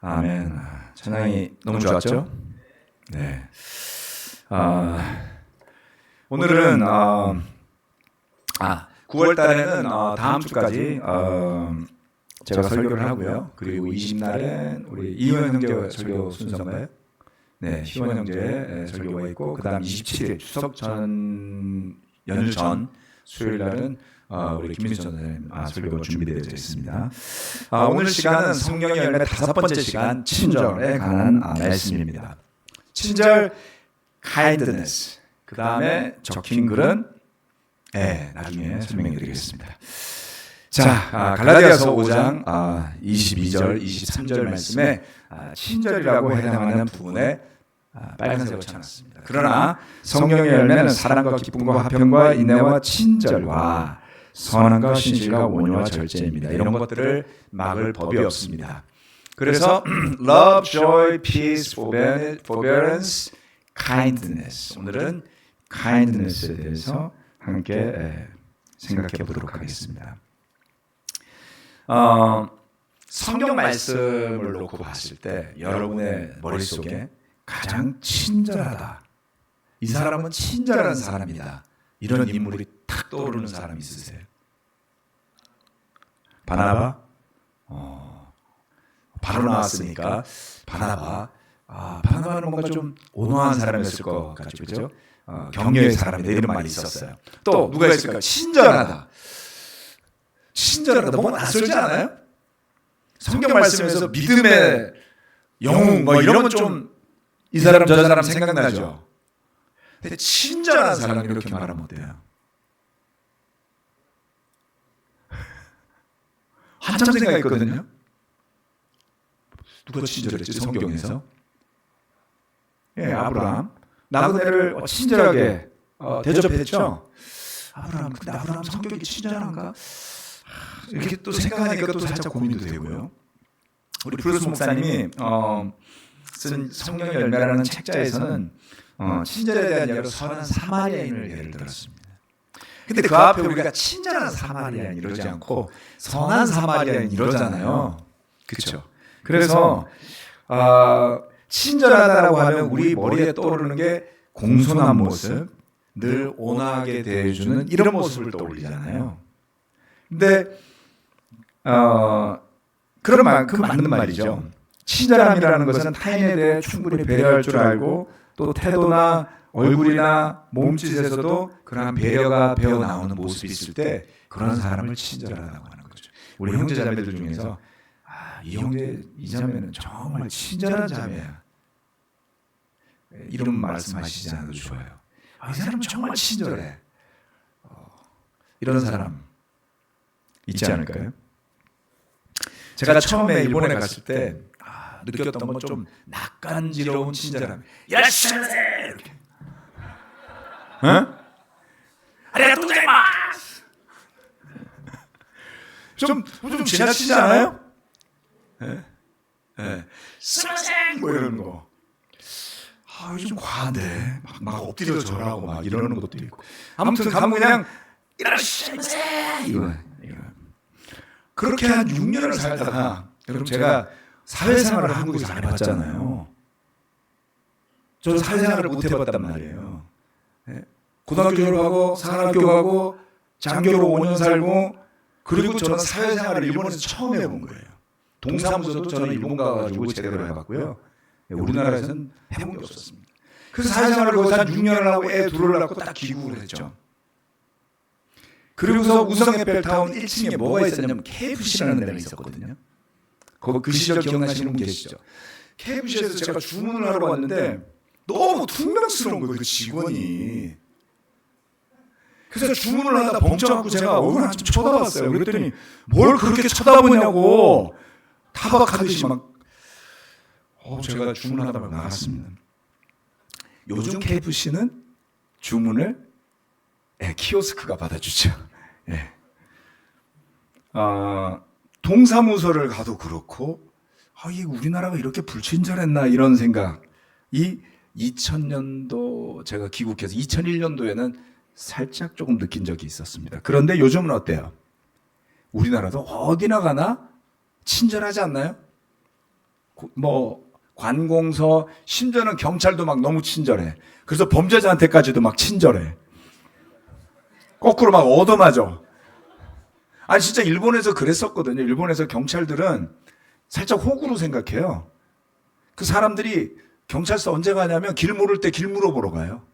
아멘. 찬양이 너무 좋았죠? 네. 오늘은 9월 달에는 다음 주까지 제가 설교를 하고요. 그리고 20날엔 우리 이현 형제 설교 순서인가요? 네, 희원 형제 설교가 있고, 그다음 27일 추석 전 연휴 전 수요일 날은 우리 김민수 전사님 설교가 준비되어 있습니다. 오늘 시간은 성령의 열매 5번째 시간, 친절에 관한 말씀입니다. 친절, kindness. 그 다음에 적힌 글은 나중에 설명해 드리겠습니다. 자, 갈라디아서 5장 22절, 23절 말씀에 친절이라고 해당하는 부분에 빨간색으로 쳐놨습니다. 그러나 성령의 열매는 사랑과 기쁨과 화평과 인내와 친절과 선함과 신실과 온유와 절제입니다. 이런 것들을 막을 법이 없습니다. 그래서 love, joy, peace, forbearance, kindness. 오늘은 kindness에 대해서 함께 생각해 보도록 하겠습니다. 성경 말씀을 놓고 봤을 때 여러분의 머릿속에 가장 친절하다, 이 사람은 친절한 사람이다, 이런 인물이 탁 떠오르는 사람 있으세요? 바나바? 바로 나왔으니까 바나바. 바나바는 뭔가 좀 온화한 사람이었을 것 같죠, 그죠? 격려의 사람이다, 이런 말이 있었어요. 또 누가 있을까요? 친절하다. 친절하다, 뭔가 낯설지 않아요? 성경 말씀에서 믿음의 영웅 뭐 이런 건 좀 이 사람 저 사람 생각나죠. 근데 친절한 사람 이렇게 말하면 어때요? 한참 생각했거든요. 누가 친절했지 성경에서? 아브라함. 나그네를 친절하게 대접했죠. 아브라함, 근데 아브라함 성격이 친절한가? 이렇게 또 생각하니까 또 살짝 고민도 되고요. 우리 브루스 목사님이 쓴 성령의 열매라는 책자에서는 친절에 대한 예로 선한 사마리아인을 예를 들었습니다. 근데 그 앞에 우리가 친절한 사마리아인 이러지 않고 선한 사마리아인 이러잖아요. 그렇죠? 그래서 친절하다라고 하면 우리 머리에 떠오르는 게 공손한 모습, 늘 온화하게 대해주는 이런 모습을 떠올리잖아요. 근데 그 맞는 말이죠. 친절함이라는 것은 타인에 대해 충분히 배려할 줄 알고, 또 태도나 얼굴이나 몸짓에서도 그러한 배려가 배어 나오는 모습이 있을 때 그런 사람을 친절하다고 하는 거죠. 우리 형제자매들 중에서 이 형제, 이 자매는 정말 친절한 자매야, 이런 말씀하시지 않아도 좋아요. 이 사람은 정말 친절해, 이런 사람 있지 않을까요? 제가 처음에 일본에 갔을 때 느꼈던 건 좀 낯간지러운 친절함. 이라시마세! 이렇게. 아리가또 고자이마스! 좀 지나치지 않아요? 스마생! 뭐 이러는 거. 요즘 과한데 막 엎드려 절하고 막 이러는 것도 있고. 아무튼 가면 그냥 이라시마세! 이거. 그렇게 한 6년을 살다가, 여러분 제가 사회생활을 한국에서 안 해봤잖아요. 저는 사회생활을 못 해봤단 말이에요. 고등학교 졸업하고 상한학교 가고 장교로 5년 살고, 그리고 저는 사회생활을 일본에서 처음 해본 거예요. 동사무소도 저는 일본 가가지고 제대로 해봤고요. 우리나라에서는 해본 게 없었습니다. 그래서 사회생활을 거기서 한 6년을 하고 애 둘을 낳고 딱 귀국을 했죠. 그리고서 우성 에펠타운 1층에 뭐가 있었냐면 KFC라는 데가 있었거든요. 그 시절 기억나시는 분 계시죠? KFC에서 제가 주문을 하러 왔는데 너무 퉁명스러운 거예요, 그 직원이. 그래서 주문을 하다 벙쪄갖고 제가 얼굴 한참 쳐다봤어요. 그랬더니 뭘 그렇게 쳐다보냐고 타박하듯이 막. 제가 주문하다 막 나갔습니다. 요즘 KFC는 주문을 키오스크가 받아주죠. 동사무소를 가도 그렇고, 이게 우리나라가 이렇게 불친절했나, 이런 생각. 이 2000년도 제가 귀국해서 2001년도에는 살짝 조금 느낀 적이 있었습니다. 그런데 요즘은 어때요? 우리나라도 어디나 가나 친절하지 않나요? 뭐 관공서, 심지어는 경찰도 막 너무 친절해. 그래서 범죄자한테까지도 막 친절해. 거꾸로 막 얻어맞아. 아니 진짜 일본에서 그랬었거든요. 일본에서 경찰들은 살짝 호구로 생각해요. 그 사람들이 경찰서 언제 가냐면 길 모를 때 길 물어보러 가요.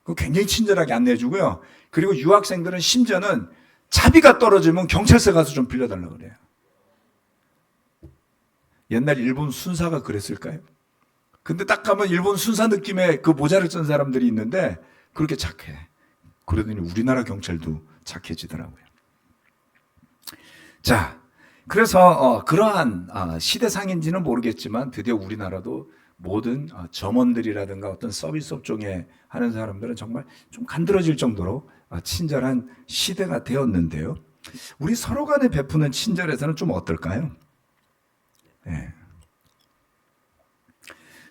그 굉장히 친절하게 안내해주고요. 그리고 유학생들은 심지어는 차비가 떨어지면 경찰서 가서 좀 빌려달라고 그래요. 옛날 일본 순사가 그랬을까요? 근데 딱 가면 일본 순사 느낌의 그 모자를 쓴 사람들이 있는데 그렇게 착해. 그러더니 우리나라 경찰도 착해지더라고요. 자, 그래서 그러한 시대상인지는 모르겠지만 드디어 우리나라도 모든 점원들이라든가 어떤 서비스 업종에 하는 사람들은 정말 좀 간드러질 정도로 친절한 시대가 되었는데요. 우리 서로 간에 베푸는 친절에서는 좀 어떨까요? 네.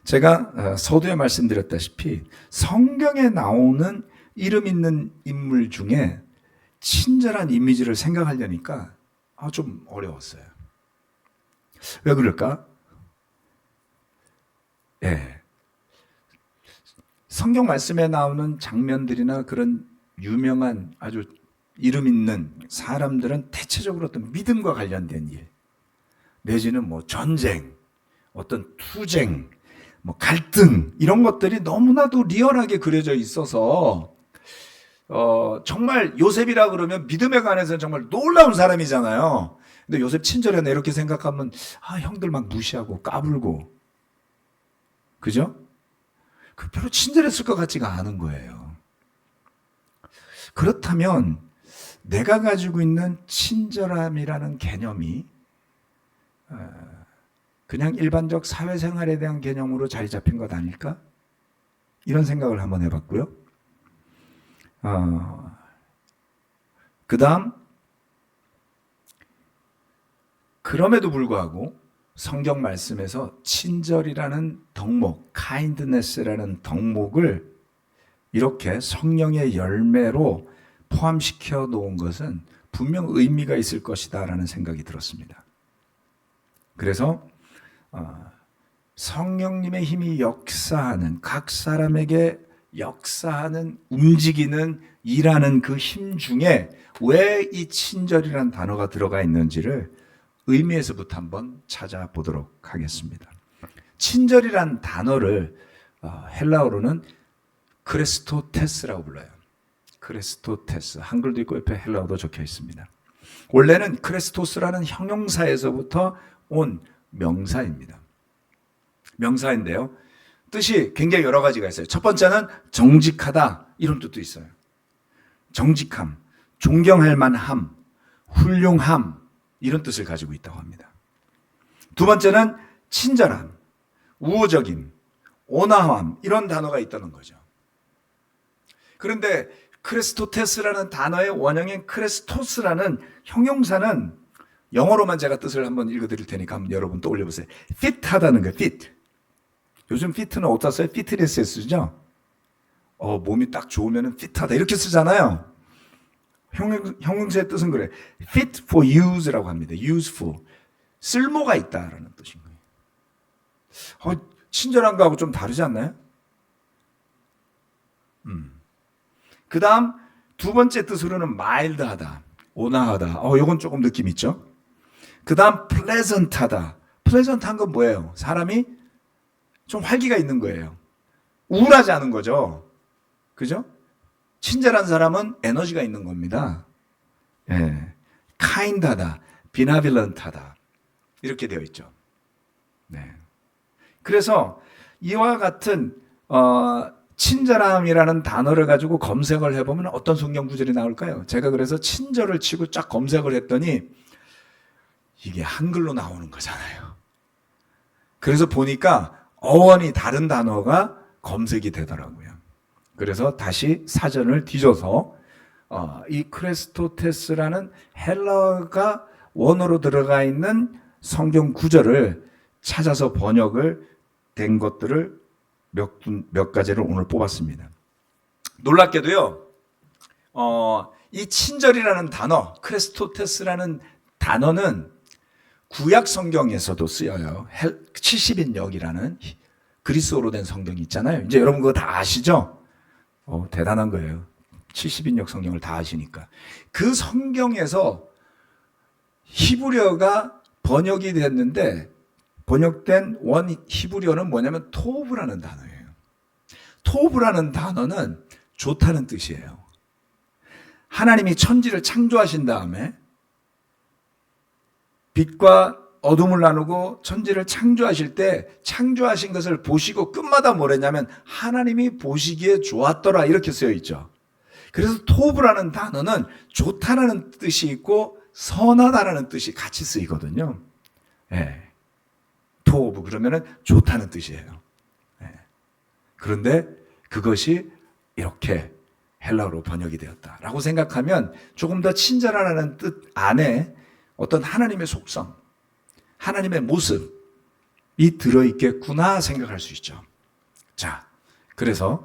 제가 서두에 말씀드렸다시피 성경에 나오는 이름 있는 인물 중에 친절한 이미지를 생각하려니까 좀 어려웠어요. 왜 그럴까? 예. 성경 말씀에 나오는 장면들이나 그런 유명한 아주 이름 있는 사람들은 대체적으로 어떤 믿음과 관련된 일, 내지는 뭐 전쟁, 어떤 투쟁, 뭐 갈등 이런 것들이 너무나도 리얼하게 그려져 있어서 정말 요셉이라 그러면 믿음에 관해서는 정말 놀라운 사람이잖아요. 근데 요셉 친절하네 이렇게 생각하면 형들 막 무시하고 까불고 그죠? 그 별로 친절했을 것 같지가 않은 거예요. 그렇다면 내가 가지고 있는 친절함이라는 개념이 그냥 일반적 사회생활에 대한 개념으로 자리 잡힌 것 아닐까? 이런 생각을 한번 해봤고요. 그 다음 그럼에도 불구하고 성경 말씀에서 친절이라는 덕목, kindness라는 덕목을 이렇게 성령의 열매로 포함시켜 놓은 것은 분명 의미가 있을 것이다 라는 생각이 들었습니다. 그래서 성령님의 힘이 역사하는, 각 사람에게 역사하는, 움직이는, 일하는 그 힘 중에 왜 이 친절이라는 단어가 들어가 있는지를 의미에서부터 한번 찾아보도록 하겠습니다. 친절이란 단어를 헬라어로는 크레스토테스라고 불러요. 크레스토테스. 한글도 있고 옆에 헬라어도 적혀 있습니다. 원래는 크레스토스라는 형용사에서부터 온 명사입니다. 명사인데요. 뜻이 굉장히 여러 가지가 있어요. 첫 번째는 정직하다 이런 뜻도 있어요. 정직함, 존경할 만함, 훌륭함 이런 뜻을 가지고 있다고 합니다. 두 번째는 친절함, 우호적임, 온화함 이런 단어가 있다는 거죠. 그런데 크레스토테스라는 단어의 원형인 크레스토스라는 형용사는 영어로만 제가 뜻을 한번 읽어드릴 테니까 한번 여러분 떠올려 보세요. fit하다는 거예요. fit. 요즘 fit는 어디다 써요? fitness에 쓰죠. 몸이 딱 좋으면 fit하다 이렇게 쓰잖아요. 형용사의 뜻은 그래. fit for use라고 합니다. useful. 쓸모가 있다라는 뜻인 거예요. 친절한 거하고 좀 다르지 않나요? 그 다음 두 번째 뜻으로는 mild하다, 온화하다. 이건 조금 느낌 있죠? 그 다음 pleasant하다. pleasant한 건 뭐예요? 사람이 좀 활기가 있는 거예요. 우울하지 않은 거죠. 그죠? 친절한 사람은 에너지가 있는 겁니다. 예. kind하다, benevolent하다. 이렇게 되어 있죠. 네. 그래서 이와 같은 친절함이라는 단어를 가지고 검색을 해보면 어떤 성경 구절이 나올까요? 제가 그래서 친절을 치고 쫙 검색을 했더니 이게 한글로 나오는 거잖아요. 그래서 보니까 어원이 다른 단어가 검색이 되더라고요. 그래서 다시 사전을 뒤져서 이 크레스토테스라는 헬라어가 원어로 들어가 있는 성경 구절을 찾아서 번역을 된 것들을 몇 가지를 오늘 뽑았습니다. 놀랍게도요, 이 친절이라는 단어, 크레스토테스라는 단어는 구약 성경에서도 쓰여요. 70인역이라는 그리스어로 된 성경이 있잖아요. 이제 여러분 그거 다 아시죠? 대단한 거예요. 70인역 성경을 다 아시니까. 그 성경에서 히브리어가 번역이 됐는데 번역된 원 히브리어는 뭐냐면 토브라는 단어예요. 토브라는 단어는 좋다는 뜻이에요. 하나님이 천지를 창조하신 다음에 빛과 어둠을 나누고 천지를 창조하실 때 창조하신 것을 보시고 끝마다 뭐랬냐면 하나님이 보시기에 좋았더라 이렇게 쓰여 있죠. 그래서 토브라는 단어는 좋다라는 뜻이 있고 선하다라는 뜻이 같이 쓰이거든요. 예. 토브 그러면은 좋다는 뜻이에요. 예. 그런데 그것이 이렇게 헬라어로 번역이 되었다라고 생각하면 조금 더 친절하다는 뜻 안에 어떤 하나님의 속성, 하나님의 모습이 들어있겠구나 생각할 수 있죠. 자, 그래서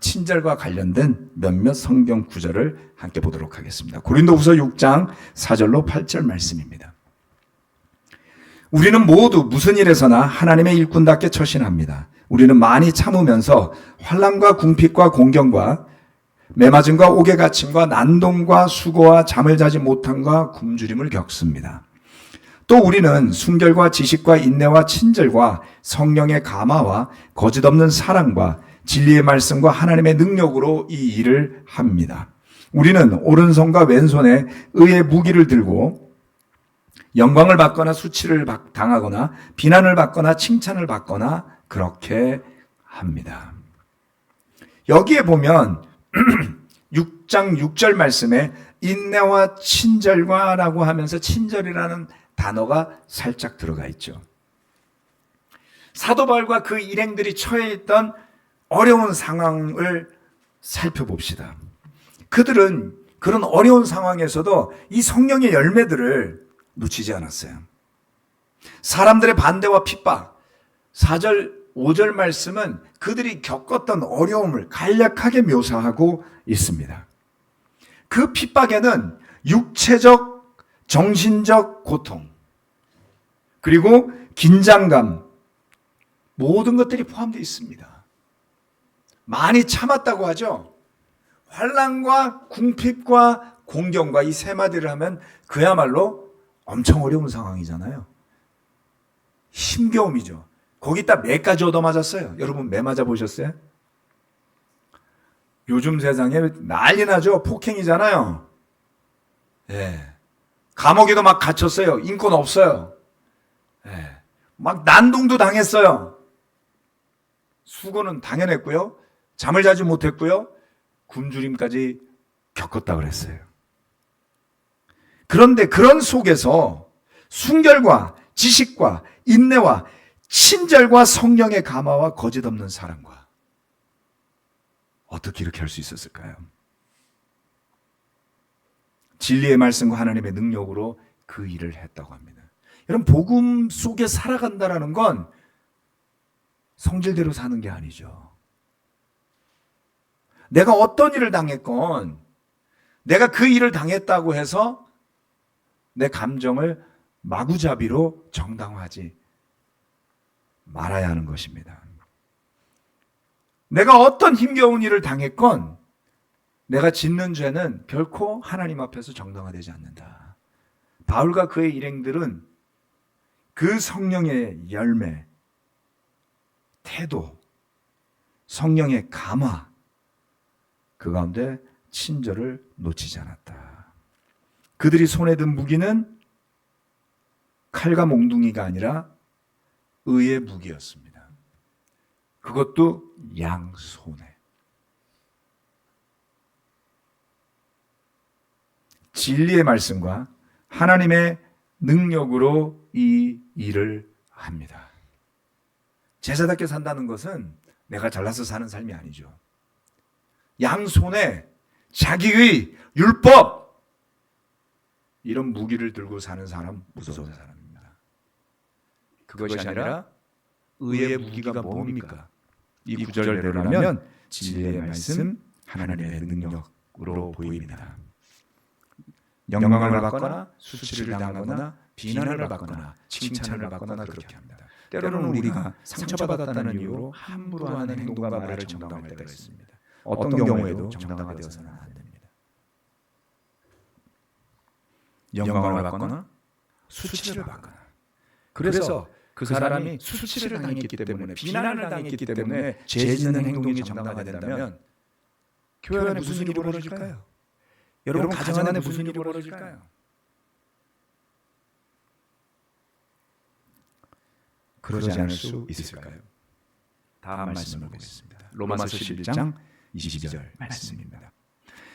친절과 관련된 몇몇 성경 구절을 함께 보도록 하겠습니다. 고린도후서 6장 4절로 8절 말씀입니다. 우리는 모두 무슨 일에서나 하나님의 일꾼답게 처신합니다. 우리는 많이 참으면서 환난과 궁핍과 공경과 매맞음과 옥에 갇힘과 난동과 수고와 잠을 자지 못함과 굶주림을 겪습니다. 또 우리는 순결과 지식과 인내와 친절과 성령의 감화와 거짓없는 사랑과 진리의 말씀과 하나님의 능력으로 이 일을 합니다. 우리는 오른손과 왼손에 의의 무기를 들고 영광을 받거나 수치를 당하거나 비난을 받거나 칭찬을 받거나 그렇게 합니다. 여기에 보면 6장 6절 말씀에 인내와 친절과 라고 하면서 친절이라는 단어가 살짝 들어가 있죠. 사도 바울과 그 일행들이 처해 있던 어려운 상황을 살펴봅시다. 그들은 그런 어려운 상황에서도 이 성령의 열매들을 놓치지 않았어요. 사람들의 반대와 핍박, 4절 5절 말씀은 그들이 겪었던 어려움을 간략하게 묘사하고 있습니다. 그 핍박에는 육체적, 정신적 고통, 그리고 긴장감, 모든 것들이 포함되어 있습니다. 많이 참았다고 하죠. 환난과 궁핍과 공경과 이 세 마디를 하면 그야말로 엄청 어려운 상황이잖아요. 힘겨움이죠. 거기다 매까지 얻어맞았어요. 여러분 매 맞아보셨어요? 요즘 세상에 난리 나죠. 폭행이잖아요. 예. 감옥에도 막 갇혔어요. 인권 없어요. 예. 막 난동도 당했어요. 수고는 당연했고요. 잠을 자지 못했고요. 굶주림까지 겪었다 그랬어요. 그런데 그런 속에서 순결과 지식과 인내와 친절과 성령의 감화와 거짓없는 사랑과 어떻게 이렇게 할 수 있었을까요? 진리의 말씀과 하나님의 능력으로 그 일을 했다고 합니다. 여러분 복음 속에 살아간다는 건 성질대로 사는 게 아니죠. 내가 어떤 일을 당했건 내가 그 일을 당했다고 해서 내 감정을 마구잡이로 정당화하지 말아야 하는 것입니다. 내가 어떤 힘겨운 일을 당했건 내가 짓는 죄는 결코 하나님 앞에서 정당화되지 않는다. 바울과 그의 일행들은 그 성령의 열매, 태도, 성령의 감화, 그 가운데 친절을 놓치지 않았다. 그들이 손에 든 무기는 칼과 몽둥이가 아니라 의의 무기였습니다. 그것도 양손에. 진리의 말씀과 하나님의 능력으로 이 일을 합니다. 제자답게 산다는 것은 내가 잘나서 사는 삶이 아니죠. 양손에 자기의 율법, 이런 무기를 들고 사는 사람 무서운 사람입니다. 그것이 아니라 의의 무기가 뭡니까? 이 구절대로라면 진리의 말씀, 하나님의 능력으로 보입니다. 영광을 받거나 수치를 당하거나 비난을 받거나 칭찬을 받거나 그렇게 합니다. 때로는 우리가 상처받았다는 이유로 함부로 하는 행동과 말을 정당화할 때가 있습니다. 어떤 경우에도 정당화되어서는 안 됩니다. 영광을 받거나 수치를 받거나. 그래서 그 사람이 수치를 당했기 때문에, 비난을 당했기 때문에 죄 짓는 행동이 정당화가 된다면 교회 안에 무슨 일이 벌어질까요? 여러분 가정 안에 무슨 일이 벌어질까요? 그러지 않을 수 있을까요? 다음 말씀을 보겠습니다. 로마서 11장 22절 말씀입니다.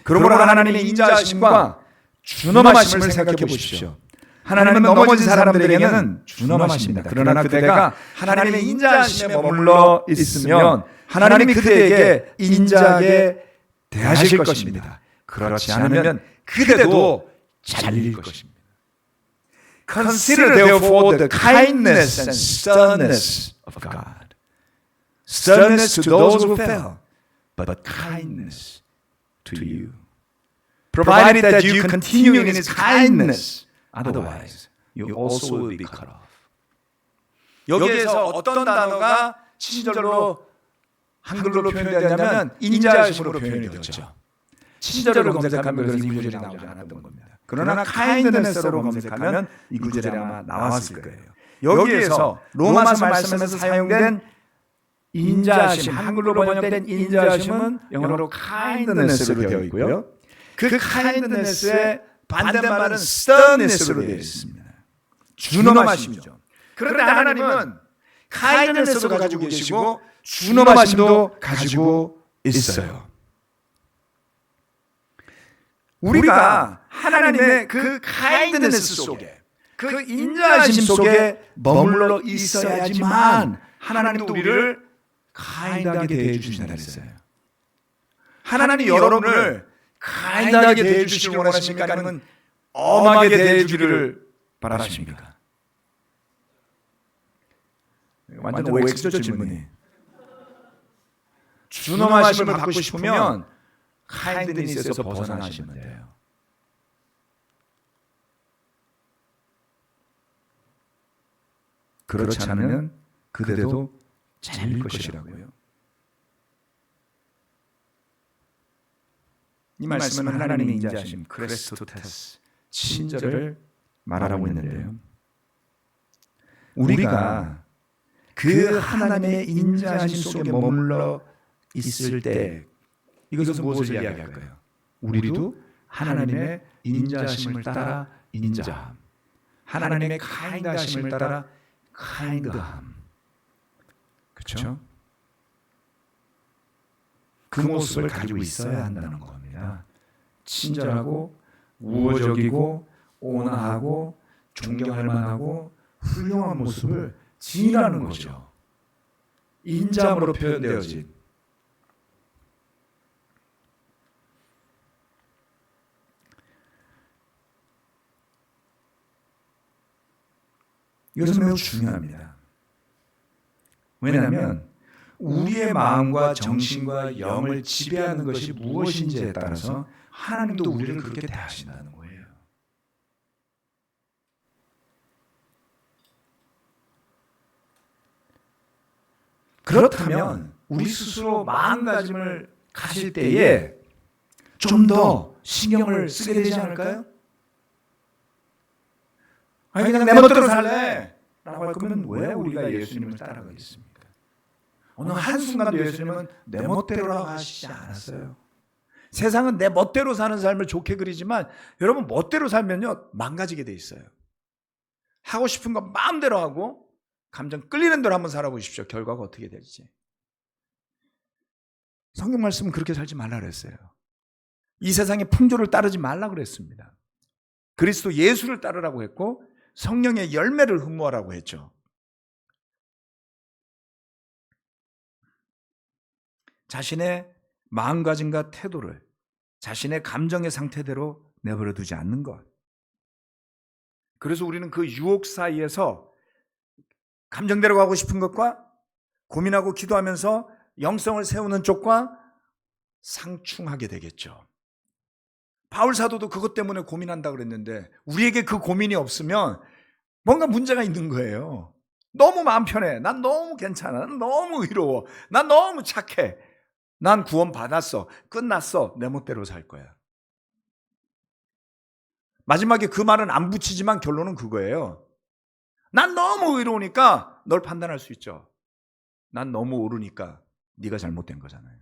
그러므로 하나님의 인자하심과 준엄하심을 생각해 보십시오. 하나님은 넘어진 사람들에게는 준엄하십니다. 그러나 그대가 하나님의 인자하심에 머물러 있으면 하나님이 그대에게 인자하게 대하실 것입니다. 그렇지 않으면 그대도 잘릴 것입니다. Consider therefore the kindness and sternness of God. Sternness to those who fell, but kindness to you. Provided that you continue in His kindness, otherwise you also will be cut off. 여기에서 어떤 단어가 친절로 한글로 표현되냐면 인자하심으로 표현이 되었죠. 친절을 검색하면 그래서 이 구절이 나오지 않았던 겁니다. 그러나 kindness로 검색하면 이 구절이 아마 나왔을 거예요. 여기에서 로마서 말씀에서 사용된 인자하심, 한글로 번역된 인자하심은 영어로 kindness로 되어 있고요. 그 kindness의 반대말은 sternness로 되어 있습니다. 준엄하심이죠. 그런데 하나님은 kindness도 가지고 계시고 준엄하심도 가지고 있어요. 우리가 하나님의 그 kindness 속에, 그 인자하심 속에 머물러 있어야지만 하나님도 우리를 kind하게 대해 주신다 그랬어요. 하나님이 여러분을 kind하게 대해 주시길 원하십니까? 아니면 엄하게 대해 주기를 바라십니까? 완전 OX죠 질문이. 준엄하심을 받고 싶으면 kindness에서 벗어나시면 돼요. 그렇지 않으면 그대도 잘릴 것이라고요. 이 말씀은 하나님의 인자하심, 크레스토테스, 친절을 말하고 있는데요. 우리가 그 하나님의 인자하심 속에 머물러 있을 때 이것은 무엇을 이야기할까요? 우리도 하나님의 인자하심을 따라 인자함, 하나님의 kind하심을 따라 kind함. 그렇죠? 그 모습을 가지고 있어야 한다는 겁니다. 친절하고 우호적이고 온화하고 존경할 만하고 훌륭한 모습을 지니라는 거죠. 인자함으로 표현되어진. 이것은 매우 중요합니다. 왜냐하면 우리의 마음과 정신과 영을 지배하는 것이 무엇인지에 따라서 하나님도 우리를 그렇게 대하신다는 거예요. 그렇다면 우리 스스로 마음가짐을 가질 때에 좀 더 신경을 쓰게 되지 않을까요? 아니 그냥 내 멋대로 살래 라고 할 거면 왜 우리가 예수님을 따라가겠습니까? 어느 한순간도 예수님은 내 멋대로라고 하시지 않았어요. 세상은 내 멋대로 사는 삶을 좋게 그리지만 여러분 멋대로 살면요 망가지게 돼 있어요. 하고 싶은 거 마음대로 하고 감정 끌리는 대로 한번 살아보십시오. 결과가 어떻게 될지. 성경 말씀은 그렇게 살지 말라 그랬어요. 이 세상의 풍조를 따르지 말라 그랬습니다. 그리스도 예수를 따르라고 했고 성령의 열매를 흠모하라고 했죠. 자신의 마음가짐과 태도를 자신의 감정의 상태대로 내버려 두지 않는 것. 그래서 우리는 그 유혹 사이에서 감정대로 가고 싶은 것과 고민하고 기도하면서 영성을 세우는 쪽과 상충하게 되겠죠. 바울 사도도 그것 때문에 고민한다 그랬는데 우리에게 그 고민이 없으면 뭔가 문제가 있는 거예요. 너무 마음 편해. 난 너무 괜찮아. 난 너무 의로워. 난 너무 착해. 난 구원 받았어. 끝났어. 내 멋대로 살 거야. 마지막에 그 말은 안 붙이지만 결론은 그거예요. 난 너무 의로우니까 널 판단할 수 있죠. 난 너무 오르니까 네가 잘못된 거잖아요.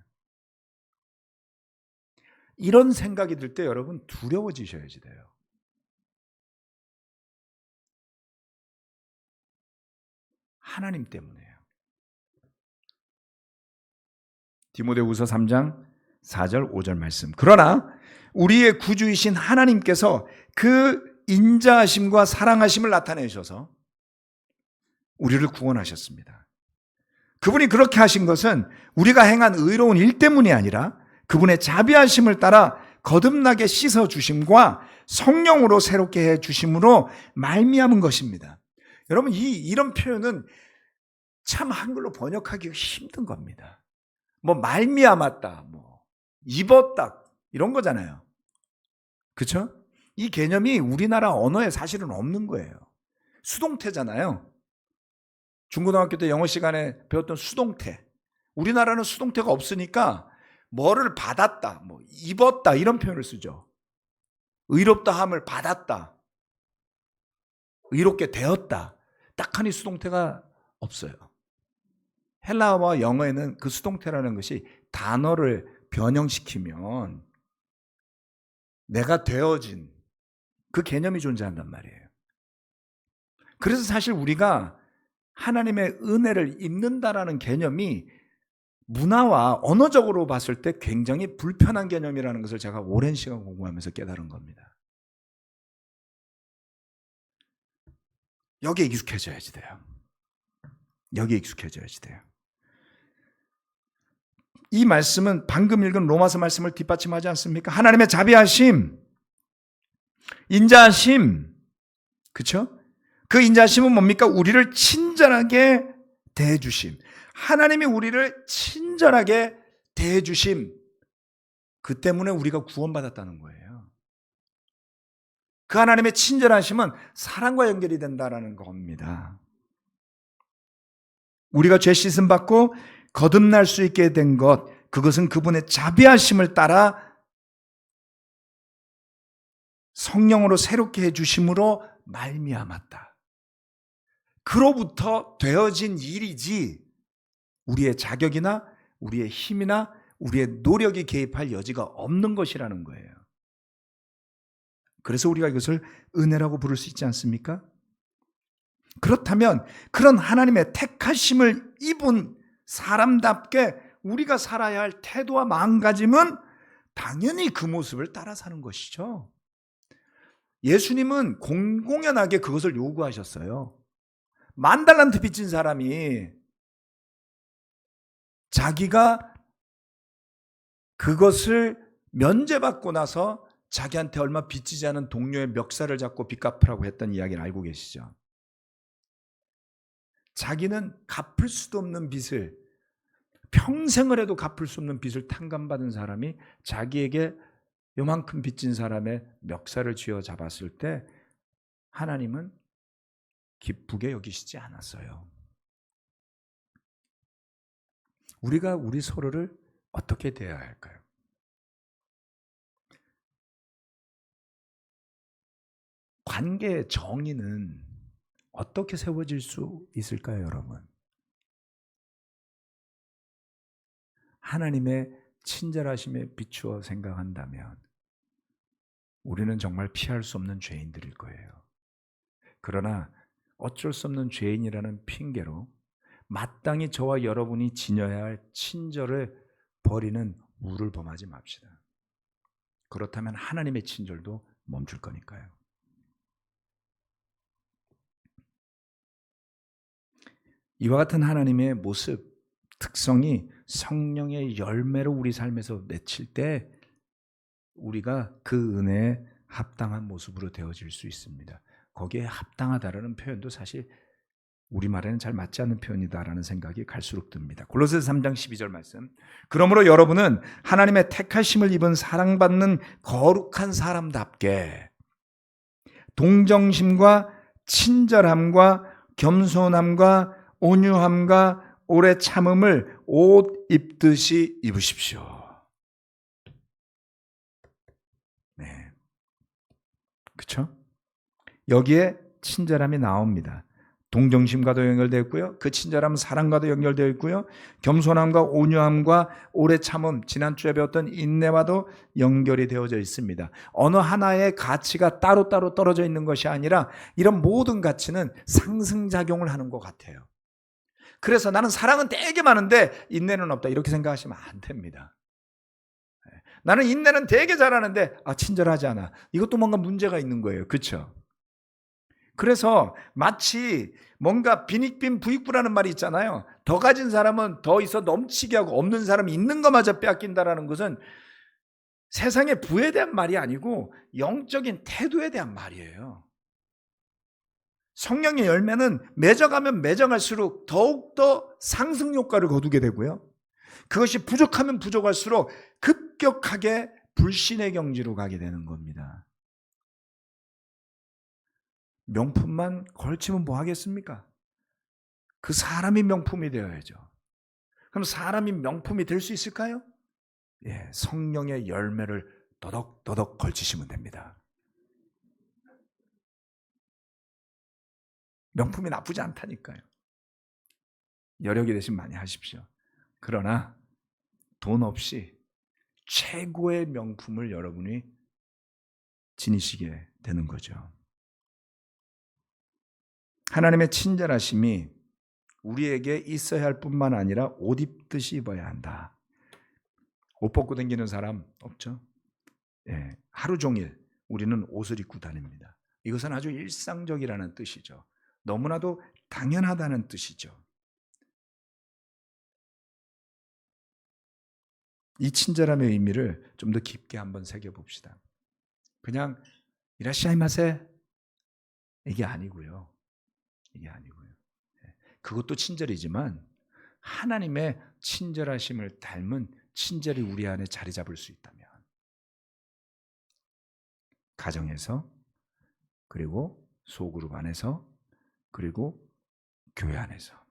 이런 생각이 들 때 여러분 두려워지셔야지 돼요. 하나님 때문에요. 디모데후서 3장 4절 5절 말씀. 그러나 우리의 구주이신 하나님께서 그 인자하심과 사랑하심을 나타내셔서 우리를 구원하셨습니다. 그분이 그렇게 하신 것은 우리가 행한 의로운 일 때문이 아니라 그분의 자비하심을 따라 거듭나게 씻어 주심과 성령으로 새롭게 해 주심으로 말미암은 것입니다. 여러분 이런 표현은 참 한글로 번역하기가 힘든 겁니다. 뭐 말미암았다, 뭐 입었다 이런 거잖아요. 그렇죠? 이 개념이 우리나라 언어에 사실은 없는 거예요. 수동태잖아요. 중고등학교 때 영어 시간에 배웠던 수동태. 우리나라는 수동태가 없으니까 뭐를 받았다, 뭐 입었다 이런 표현을 쓰죠. 의롭다함을 받았다, 의롭게 되었다. 딱하니 수동태가 없어요. 헬라어와 영어에는 그 수동태라는 것이 단어를 변형시키면 내가 되어진 그 개념이 존재한단 말이에요. 그래서 사실 우리가 하나님의 은혜를 입는다라는 개념이 문화와 언어적으로 봤을 때 굉장히 불편한 개념이라는 것을 제가 오랜 시간 공부하면서 깨달은 겁니다. 여기에 익숙해져야지 돼요. 여기에 익숙해져야지 돼요. 이 말씀은 방금 읽은 로마서 말씀을 뒷받침하지 않습니까? 하나님의 자비하심, 인자하심, 그렇죠? 그 인자하심은 뭡니까? 우리를 친절하게 대해주심. 하나님이 우리를 친절하게 대해주심. 그 때문에 우리가 구원받았다는 거예요. 그 하나님의 친절하심은 사랑과 연결이 된다는 겁니다. 우리가 죄 씻음 받고 거듭날 수 있게 된 것, 그것은 그분의 자비하심을 따라 성령으로 새롭게 해주심으로 말미암았다. 그로부터 되어진 일이지 우리의 자격이나 우리의 힘이나 우리의 노력이 개입할 여지가 없는 것이라는 거예요. 그래서 우리가 이것을 은혜라고 부를 수 있지 않습니까? 그렇다면 그런 하나님의 택하심을 입은 사람답게 우리가 살아야 할 태도와 마음가짐은 당연히 그 모습을 따라 사는 것이죠. 예수님은 공공연하게 그것을 요구하셨어요. 10,000달란트 빚진 사람이 자기가 그것을 면제받고 나서 자기한테 얼마 빚지지 않은 동료의 멱살을 잡고 빚 갚으라고 했던 이야기를 알고 계시죠? 자기는 갚을 수도 없는 빚을, 평생을 해도 갚을 수 없는 빚을 탕감받은 사람이 자기에게 요만큼 빚진 사람의 멱살을 쥐어 잡았을 때 하나님은 기쁘게 여기시지 않았어요. 우리가 우리 서로를 어떻게 대해야 할까요? 관계의 정의는 어떻게 세워질 수 있을까요, 여러분? 하나님의 친절하심에 비추어 생각한다면 우리는 정말 피할 수 없는 죄인들일 거예요. 그러나 어쩔 수 없는 죄인이라는 핑계로 마땅히 저와 여러분이 지녀야 할 친절을 버리는 우를 범하지 맙시다. 그렇다면 하나님의 친절도 멈출 거니까요. 이와 같은 하나님의 모습, 특성이 성령의 열매로 우리 삶에서 맺힐 때 우리가 그 은혜에 합당한 모습으로 되어질 수 있습니다. 거기에 합당하다라는 표현도 사실 우리말에는 잘 맞지 않는 표현이다라는 생각이 갈수록 듭니다. 골로새서 3장 12절 말씀. 그러므로 여러분은 하나님의 택하심을 입은 사랑받는 거룩한 사람답게 동정심과 친절함과 겸손함과 온유함과 오래 참음을 옷 입듯이 입으십시오. 네, 그렇죠? 여기에 친절함이 나옵니다. 동정심과도 연결되어 있고요. 그 친절함은 사랑과도 연결되어 있고요. 겸손함과 온유함과 오래 참음, 지난주에 배웠던 인내와도 연결이 되어져 있습니다. 어느 하나의 가치가 따로따로 떨어져 있는 것이 아니라 이런 모든 가치는 상승작용을 하는 것 같아요. 그래서 나는 사랑은 되게 많은데 인내는 없다, 이렇게 생각하시면 안 됩니다. 나는 인내는 되게 잘하는데 친절하지 않아. 이것도 뭔가 문제가 있는 거예요. 그렇죠? 그래서 마치 뭔가 빈익빈 부익부라는 말이 있잖아요. 더 가진 사람은 더 있어 넘치게 하고 없는 사람이 있는 것마저 빼앗긴다라는 것은 세상의 부에 대한 말이 아니고 영적인 태도에 대한 말이에요. 성령의 열매는 맺어가면 맺어갈수록 더욱더 상승 효과를 거두게 되고요. 그것이 부족하면 부족할수록 급격하게 불신의 경지로 가게 되는 겁니다. 명품만 걸치면 뭐 하겠습니까? 그 사람이 명품이 되어야죠. 그럼 사람이 명품이 될 수 있을까요? 예, 성령의 열매를 더덕더덕 걸치시면 됩니다. 명품이 나쁘지 않다니까요. 여력이 되시면 많이 하십시오. 그러나 돈 없이 최고의 명품을 여러분이 지니시게 되는 거죠. 하나님의 친절하심이 우리에게 있어야 할 뿐만 아니라 옷 입듯이 입어야 한다. 옷 벗고 다니는 사람 없죠? 예, 하루 종일 우리는 옷을 입고 다닙니다. 이것은 아주 일상적이라는 뜻이죠. 너무나도 당연하다는 뜻이죠. 이 친절함의 의미를 좀 더 깊게 한번 새겨봅시다. 그냥 이라시아이마세 이게 아니고요. 이게 아니고요. 그것도 친절이지만 하나님의 친절하심을 닮은 친절이 우리 안에 자리 잡을 수 있다면, 가정에서, 그리고 소그룹 안에서, 그리고 교회 안에서.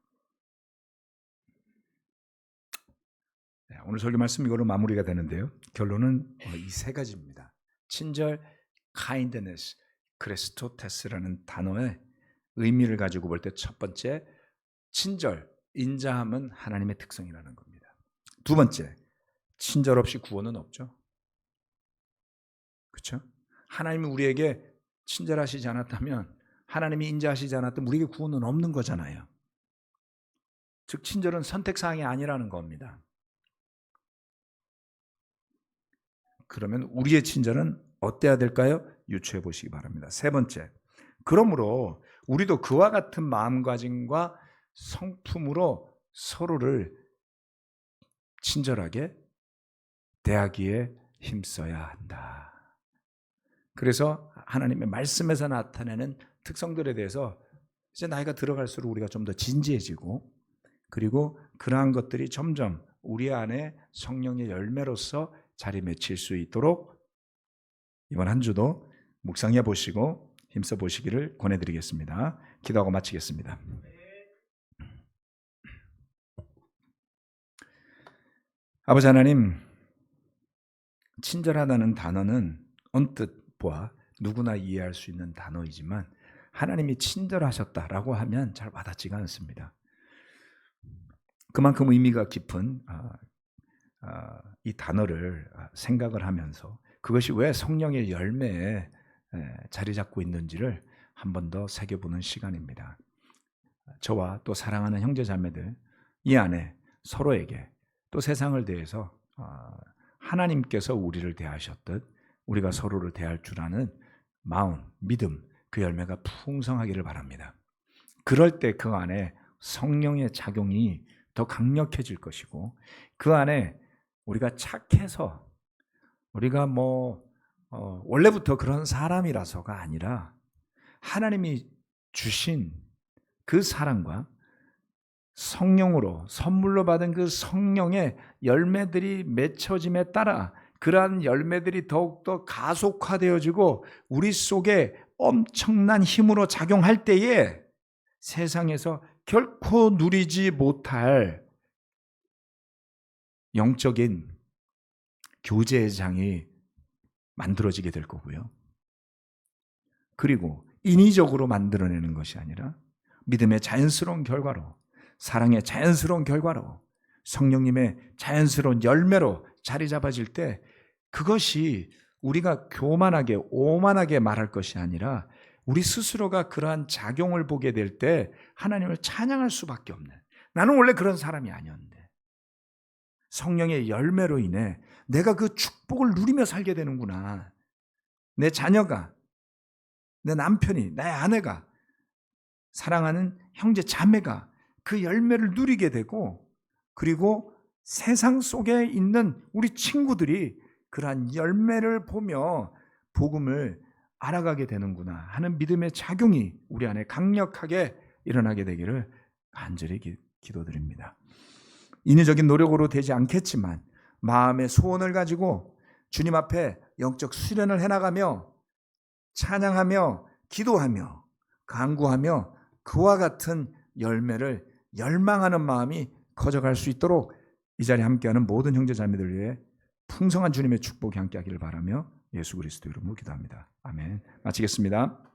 오늘 설교 말씀 이걸로 마무리가 되는데요. 결론은 이 세 가지입니다. 친절, kindness, 크레스토테스라는 단어의 의미를 가지고 볼 때 첫 번째, 친절, 인자함은 하나님의 특성이라는 겁니다. 두 번째, 친절 없이 구원은 없죠. 그렇죠? 하나님이 우리에게 친절하시지 않았다면, 하나님이 인자하시지 않았다면 우리에게 구원은 없는 거잖아요. 즉 친절은 선택사항이 아니라는 겁니다. 그러면 우리의 친절은 어때야 될까요? 유추해 보시기 바랍니다. 세 번째, 그러므로 우리도 그와 같은 마음가짐과 성품으로 서로를 친절하게 대하기에 힘써야 한다. 그래서 하나님의 말씀에서 나타내는 특성들에 대해서 이제 나이가 들어갈수록 우리가 좀 더 진지해지고, 그리고 그러한 것들이 점점 우리 안에 성령의 열매로서 자리맺힐 수 있도록 이번 한 주도 묵상해 보시고 힘써 보시기를 권해드리겠습니다. 기도하고 마치겠습니다. 아버지 하나님, 친절하다는 단어는 언뜻 보아 누구나 이해할 수 있는 단어이지만 하나님이 친절하셨다라고 하면 잘 와닿지가 않습니다. 그만큼 의미가 깊은 이 단어를 생각을 하면서 그것이 왜 성령의 열매에 자리 잡고 있는지를 한 번 더 새겨보는 시간입니다. 저와 또 사랑하는 형제자매들 이 안에 서로에게 또 세상을 대해서 하나님께서 우리를 대하셨듯 우리가 서로를 대할 줄 아는 마음, 믿음, 그 열매가 풍성하기를 바랍니다. 그럴 때 그 안에 성령의 작용이 더 강력해질 것이고, 그 안에 우리가 착해서 우리가 원래부터 그런 사람이라서가 아니라 하나님이 주신 그 사랑과 성령으로 선물로 받은 그 성령의 열매들이 맺혀짐에 따라 그러한 열매들이 더욱더 가속화되어지고 우리 속에 엄청난 힘으로 작용할 때에 세상에서 결코 누리지 못할 영적인 교제의 장이 만들어지게 될 거고요. 그리고 인위적으로 만들어내는 것이 아니라 믿음의 자연스러운 결과로, 사랑의 자연스러운 결과로, 성령님의 자연스러운 열매로 자리 잡아질 때 그것이 우리가 교만하게 오만하게 말할 것이 아니라 우리 스스로가 그러한 작용을 보게 될 때 하나님을 찬양할 수밖에 없는, 나는 원래 그런 사람이 아니었는데 성령의 열매로 인해 내가 그 축복을 누리며 살게 되는구나. 내 자녀가, 내 남편이, 내 아내가, 사랑하는 형제 자매가 그 열매를 누리게 되고, 그리고 세상 속에 있는 우리 친구들이 그러한 열매를 보며 복음을 알아가게 되는구나 하는 믿음의 작용이 우리 안에 강력하게 일어나게 되기를 간절히 기도드립니다. 인위적인 노력으로 되지 않겠지만 마음의 소원을 가지고 주님 앞에 영적 수련을 해나가며 찬양하며 기도하며 간구하며 그와 같은 열매를 열망하는 마음이 커져갈 수 있도록 이 자리에 함께하는 모든 형제 자매들 위해 풍성한 주님의 축복이 함께하기를 바라며 예수 그리스도 이름으로 기도합니다. 아멘. 마치겠습니다.